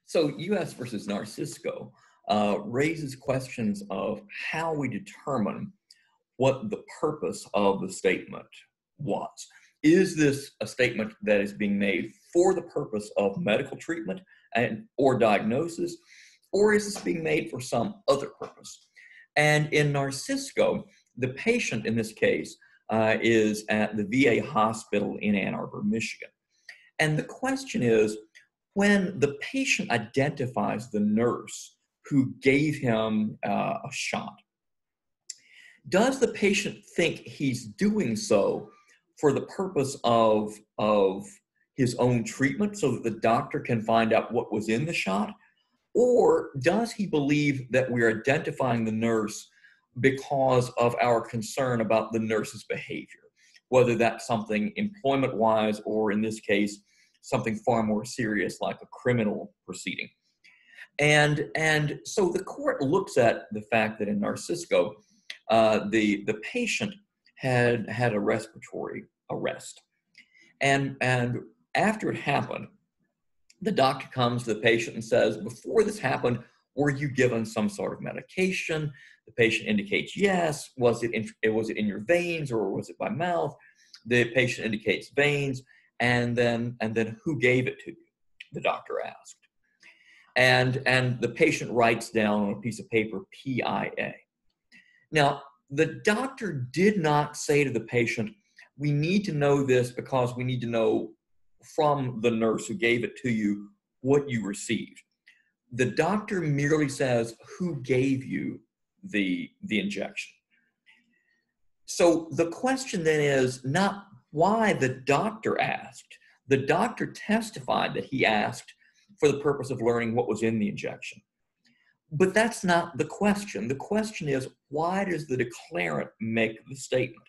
So U.S. versus Narcisco raises questions of how we determine what the purpose of the statement was. Is this a statement that is being made for the purpose of medical treatment or diagnosis, or is this being made for some other purpose? And in Narcisco, the patient in this case is at the VA hospital in Ann Arbor, Michigan. And the question is, when the patient identifies the nurse who gave him a shot, does the patient think he's doing so for the purpose of his own treatment so that the doctor can find out what was in the shot? Or does he believe that we're identifying the nurse because of our concern about the nurse's behavior, whether that's something employment-wise or, in this case, something far more serious like a criminal proceeding? And so the court looks at the fact that in Narcisco, the patient had a respiratory arrest. And after it happened, the doctor comes to the patient and says, before this happened, were you given some sort of medication? The patient indicates yes. Was it in your veins or was it by mouth? The patient indicates veins. And then who gave it to you? The doctor asked. And the patient writes down on a piece of paper, PIA. Now, the doctor did not say to the patient, we need to know this because we need to know from the nurse who gave it to you what you received. The doctor merely says, who gave you the injection? So the question then is not why the doctor asked. The doctor testified that he asked for the purpose of learning what was in the injection. But that's not the question. The question is, why does the declarant make the statement?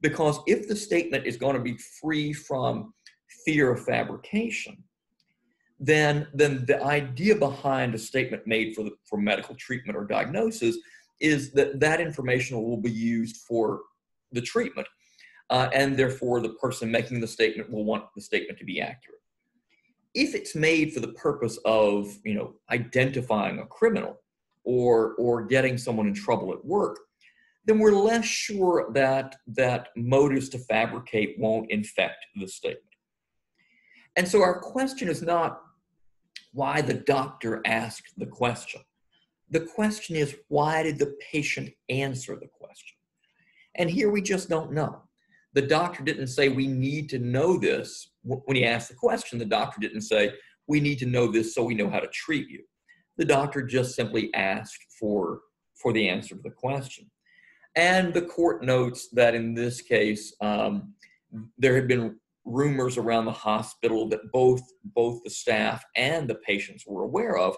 Because if the statement is going to be free from fear of fabrication, then the idea behind a statement made for medical treatment or diagnosis is that that information will be used for the treatment, and therefore the person making the statement will want the statement to be accurate. If it's made for the purpose of, identifying a criminal or getting someone in trouble at work, then we're less sure that motives to fabricate won't infect the statement. And so our question is not why the doctor asked the question. The question is, why did the patient answer the question? And here we just don't know. The doctor didn't say, we need to know this. When he asked the question, the doctor didn't say, we need to know this so we know how to treat you. The doctor just simply asked for the answer to the question. And the court notes that in this case, there had been rumors around the hospital that both the staff and the patients were aware of,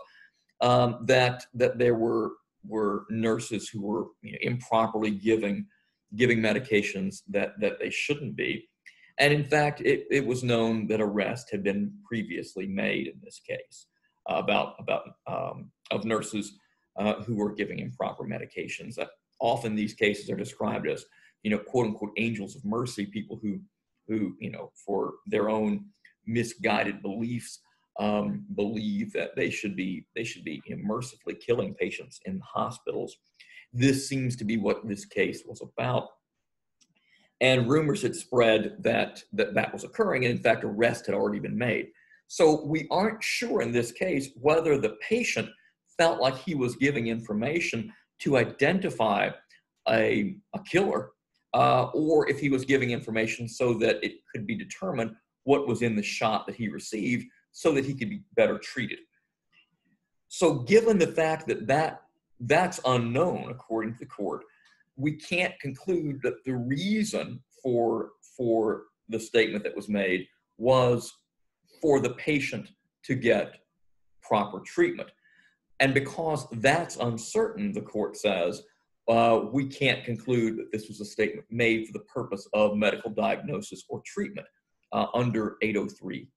that there were nurses who were improperly giving medications that they shouldn't be. And in fact, it was known that arrest had been previously made in this case of nurses who were giving improper medications. Often these cases are described as, quote unquote, angels of mercy, people who for their own misguided beliefs, believe that they should be mercifully killing patients in hospitals. This seems to be what this case was about. And rumors had spread that was occurring, and in fact, arrest had already been made. So we aren't sure in this case whether the patient felt like he was giving information to identify a killer, or if he was giving information so that it could be determined what was in the shot that he received so that he could be better treated. So given the fact that that's unknown, according to the court, we can't conclude that the reason for the statement that was made was for the patient to get proper treatment. And because that's uncertain, the court says, we can't conclude that this was a statement made for the purpose of medical diagnosis or treatment under 803(4).